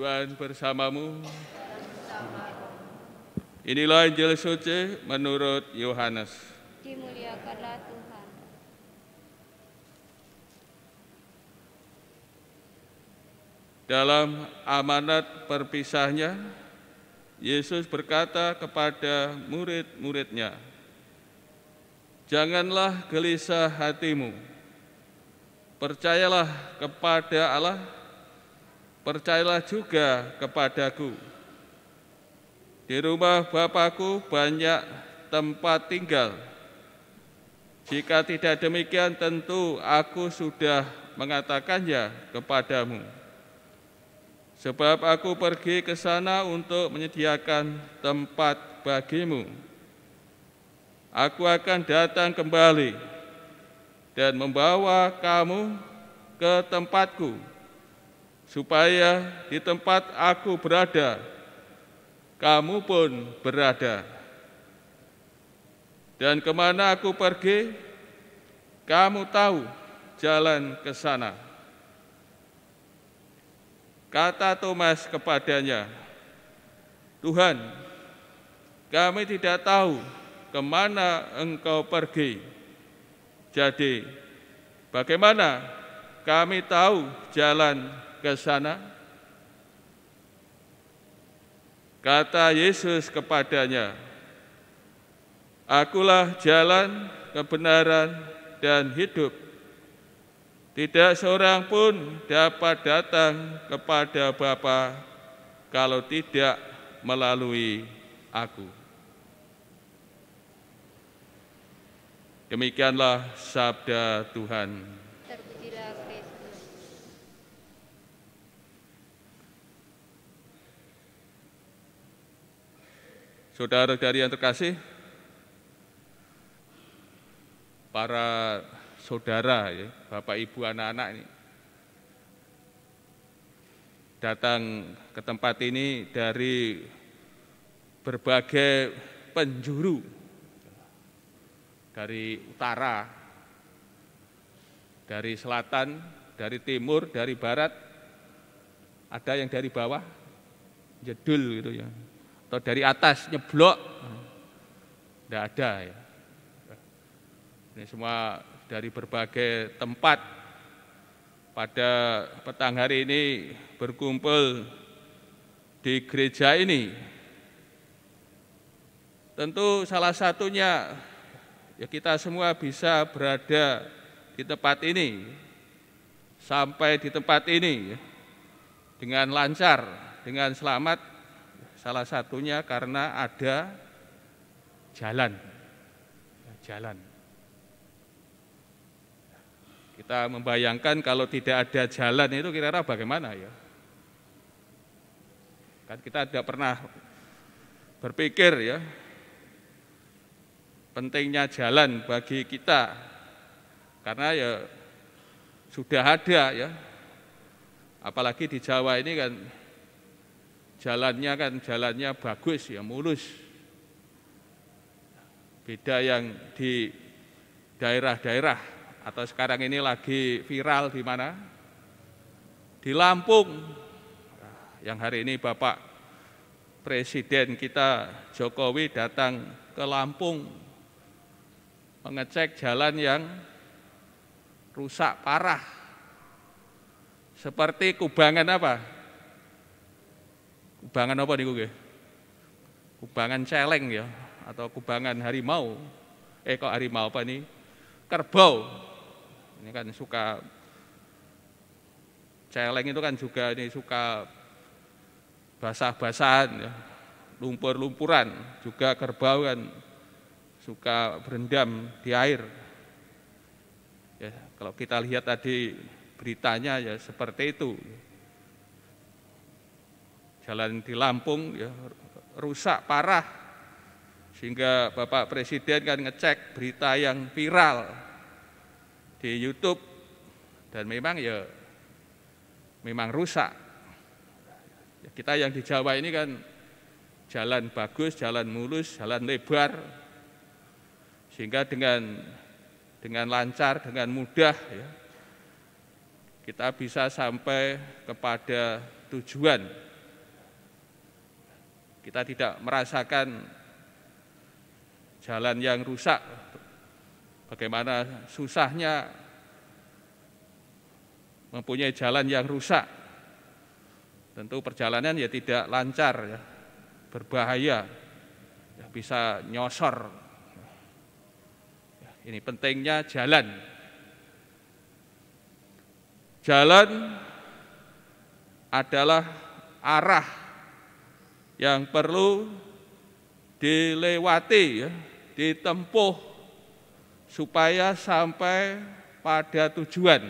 Tuhan bersamamu. Inilah Injil suci menurut Yohanes. Dimuliakanlah Tuhan. Dalam amanat perpisahnya, Yesus berkata kepada murid-muridnya, "Janganlah gelisah hatimu. Percayalah kepada Allah, percayalah juga kepadaku. Di rumah Bapakku banyak tempat tinggal. Jika tidak demikian, tentu aku sudah mengatakannya kepadamu. Sebab aku pergi ke sana untuk menyediakan tempat bagimu. Aku akan datang kembali dan membawa kamu ke tempatku, supaya di tempat aku berada, kamu pun berada. Dan kemana aku pergi, kamu tahu jalan ke sana." Kata Thomas kepadanya, "Tuhan, kami tidak tahu kemana Engkau pergi. Jadi, bagaimana kami tahu jalan ke sana?" Kata Yesus kepadanya, "Akulah jalan, kebenaran, dan hidup. Tidak seorang pun dapat datang kepada Bapa kalau tidak melalui aku." Demikianlah sabda Tuhan. Terpujilah Kristus. Saudara-saudari yang terkasih, para saudara, ya, Bapak Ibu anak-anak ini datang ke tempat ini dari berbagai penjuru, dari utara, dari selatan, dari timur, dari barat, ada yang dari bawah, jedul gitu ya, atau dari atas nyeblok, tidak ada ya. Ini semua dari berbagai tempat pada petang hari ini berkumpul di gereja ini. Tentu salah satunya ya kita semua bisa berada di tempat ini, sampai di tempat ini dengan lancar, dengan selamat. Salah satunya karena ada jalan. Kita membayangkan kalau tidak ada jalan itu kira-kira bagaimana ya? Kan kita tidak pernah berpikir ya, pentingnya jalan bagi kita, karena ya sudah ada ya, apalagi di Jawa ini kan jalannya bagus ya, mulus. Beda yang di daerah-daerah atau sekarang ini lagi viral di mana? Di Lampung. Yang hari ini Bapak Presiden kita Jokowi datang ke Lampung mengecek jalan yang rusak parah. Seperti kubangan apa? Kubangan apa niku nggih? Kubangan celeng ya, atau kubangan harimau. Kok harimau apa nih? Kerbau. Ini kan suka, celeng itu kan juga ini suka basah-basahan ya, lumpur-lumpuran. Juga kerbau kan suka berendam di air. Ya, kalau kita lihat tadi beritanya ya seperti itu. Jalan di Lampung ya rusak parah, sehingga Bapak Presiden kan ngecek berita yang viral di YouTube, dan memang rusak. Kita yang di Jawa ini kan jalan bagus, jalan mulus, jalan lebar, sehingga dengan lancar, dengan mudah kita bisa sampai kepada tujuan Kita tidak merasakan jalan yang rusak, bagaimana susahnya mempunyai jalan yang rusak. Tentu perjalanan ya tidak lancar, ya, berbahaya, ya, bisa nyosor. Ini pentingnya jalan. Jalan adalah arah yang perlu dilewati, ya, ditempuh supaya sampai pada tujuan.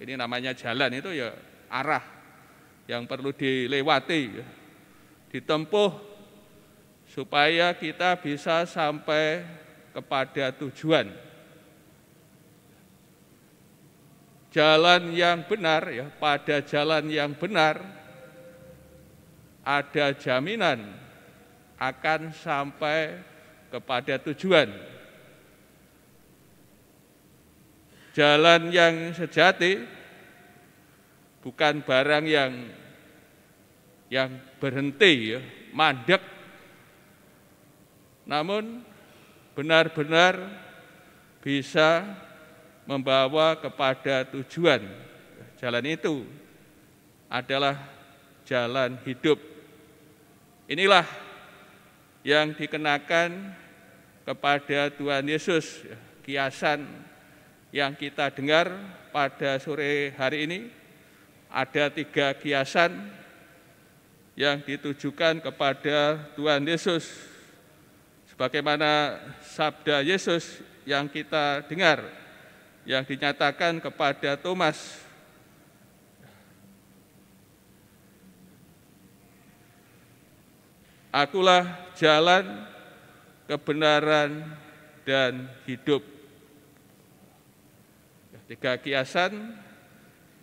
Ini namanya jalan, itu ya arah yang perlu dilewati, ya, ditempuh supaya kita bisa sampai kepada tujuan. Jalan yang benar, ya, pada jalan yang benar ada jaminan akan sampai kepada tujuan. Jalan yang sejati bukan barang yang berhenti, ya, mandek, namun benar-benar bisa membawa kepada tujuan. Jalan itu adalah jalan hidup. Inilah yang dikenakan kepada Tuhan Yesus, kiasan yang kita dengar pada sore hari ini. Ada 3 kiasan yang ditujukan kepada Tuhan Yesus, sebagaimana sabda Yesus yang kita dengar, yang dinyatakan kepada Thomas. Akulah jalan, kebenaran, dan hidup. 3 kiasan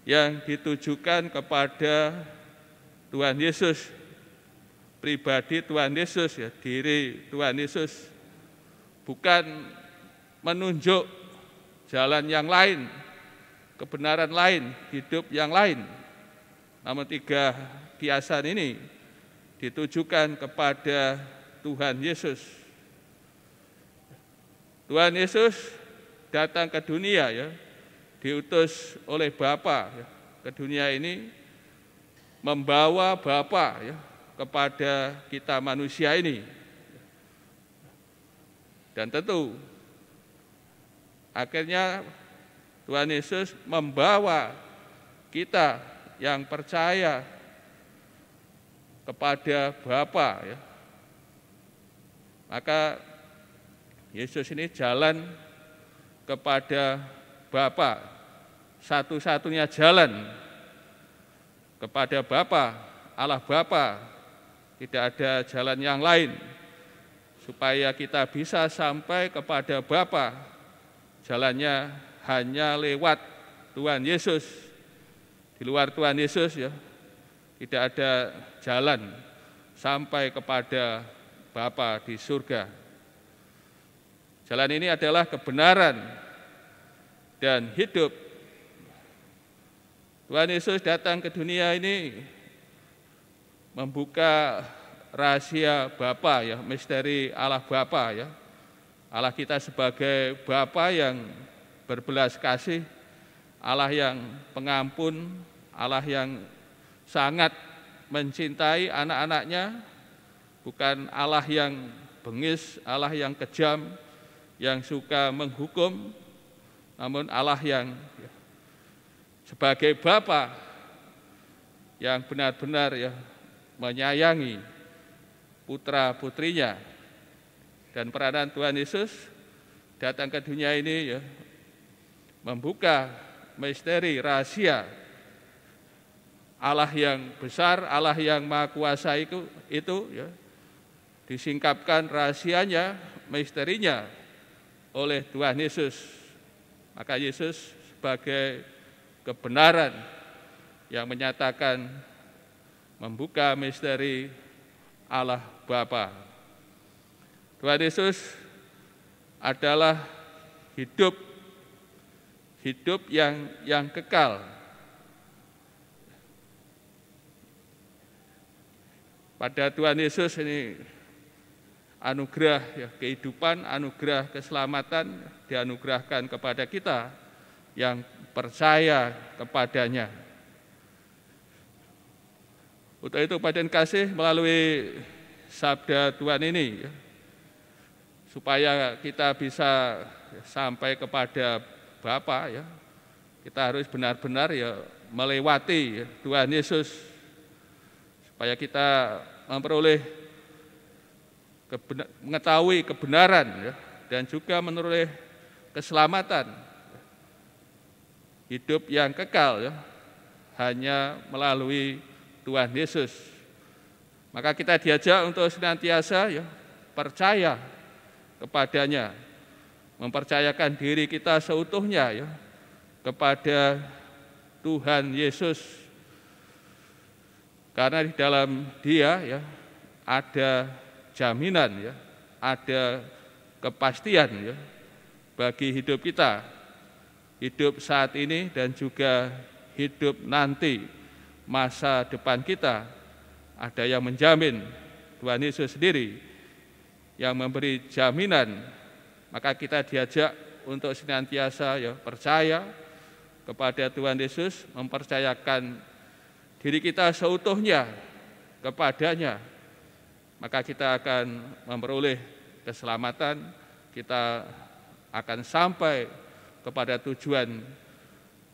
yang ditujukan kepada Tuhan Yesus, pribadi Tuhan Yesus, ya, diri Tuhan Yesus, bukan menunjuk jalan yang lain, kebenaran lain, hidup yang lain. Namun 3 kiasan ini ditujukan kepada Tuhan Yesus. Tuhan Yesus datang ke dunia, ya, diutus oleh Bapa, ya, ke dunia ini, membawa Bapa, ya, kepada kita manusia ini. Dan tentu akhirnya Tuhan Yesus membawa kita yang percaya kepada Bapa, ya. Maka Yesus ini jalan kepada Bapa, satu-satunya jalan kepada Bapa, Allah Bapa. Tidak ada jalan yang lain supaya kita bisa sampai kepada Bapa. Jalannya hanya lewat Tuhan Yesus. Di luar Tuhan Yesus, ya, tidak ada jalan sampai kepada Bapa di surga. Jalan ini adalah kebenaran dan hidup. Tuhan Yesus datang ke dunia ini membuka rahasia Bapa, ya, misteri Allah Bapa, ya. Allah kita sebagai Bapa yang berbelas kasih, Allah yang pengampun, Allah yang sangat mencintai anak-anaknya, bukan Allah yang bengis, Allah yang kejam, yang suka menghukum, namun Allah yang sebagai Bapa yang benar-benar, ya, menyayangi putra-putrinya. Dan peranan Tuhan Yesus datang ke dunia ini, ya, membuka misteri rahasia Allah yang besar, Allah yang Maha Kuasa itu, ya, disingkapkan rahasianya, misterinya oleh Tuhan Yesus. Maka Yesus sebagai kebenaran yang menyatakan, membuka misteri Allah Bapa. Tuhan Yesus adalah hidup yang kekal. pada Tuhan Yesus ini anugerah ya, kehidupan, anugerah keselamatan dianugerahkan kepada kita yang percaya kepadanya. Untuk itu Bapak kasih melalui sabda Tuhan ini ya, supaya kita bisa sampai kepada Bapa ya, kita harus benar-benar ya melewati ya, Tuhan Yesus supaya kita memperoleh mengetahui kebenaran ya, dan juga menoleh keselamatan hidup yang kekal ya, hanya melalui Tuhan Yesus. Maka kita diajak untuk senantiasa ya, percaya kepadanya, mempercayakan diri kita seutuhnya ya, kepada Tuhan Yesus. Karena di dalam Dia ya ada jaminan ya, ada kepastian ya bagi hidup kita, hidup saat ini dan juga hidup nanti, masa depan kita. Ada yang menjamin, Tuhan Yesus sendiri yang memberi jaminan. Maka kita diajak untuk senantiasa ya percaya kepada Tuhan Yesus, mempercayakan diri kita seutuhnya kepadanya. Maka kita akan memperoleh keselamatan, kita akan sampai kepada tujuan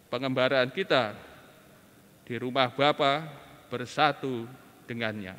pengembaraan kita di rumah Bapa bersatu dengannya.